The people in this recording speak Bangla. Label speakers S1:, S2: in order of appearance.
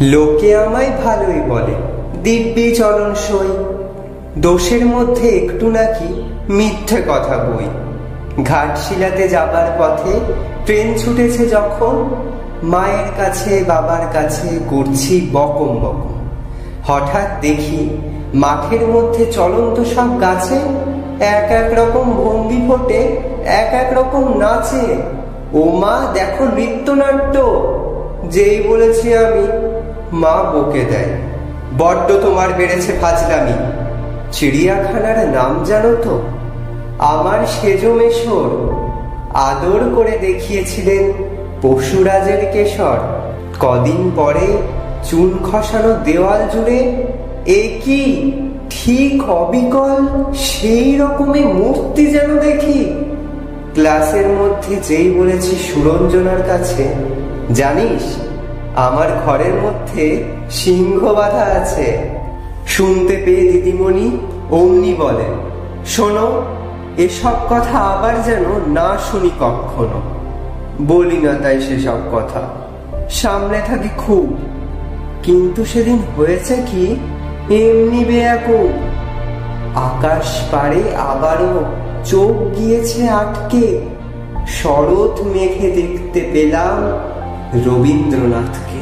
S1: লোকে আমায় ভালোই বলে, দিব্যি চলন সই, দোষের মধ্যে একটু নাকি মিথ্যে কথা বই। ঘাটশিলাতে যাবার পথে ট্রেন ছুটেছে যখন, মায়ের কাছে বাবার কাছে করছি বকম বকম। হঠাৎ দেখি মাঠের মধ্যে চলন্ত সব গাছে এক এক রকম ভঙ্গি ফোটে, এক এক রকম নাচে। ও মা, দেখো নৃত্যনাট্য। যেই বলেছি আমি, মা বকে দেয়, বড্ড তোমার বেড়েছে ফাজলামি। চিড়িয়াখানার নাম জানো তো? আমার সেজো মেশর আদর করে দেখিয়েছিলেন পশুরাজের কেশর। কদিন পরে চুন খসানো দেওয়াল জুড়ে এ কি ঠিক অবিকল সেই রকমই মূর্তি যেন দেখি। ক্লাসের মধ্যে যেই বলেছি সুরঞ্জনার কাছে, জানিস আমার ঘরের মধ্যে সিংহ বাঁধা আছে। শুনতে পেয়ে দিদিমণি অমনি বলেন, শোনো, এসব কথা আবার যেন না শুনি কখনো। বলি না তাই সেসব কথা, সামনে থাকি খুব। কিন্তু সেদিন হয়েছে কি, এমনি বেয়াকুব। আকাশ পাড়ে আবারও চোখ গিয়েছে আটকে, শরৎ মেঘে দেখতে পেলাম রবীন্দ্রনাথকে।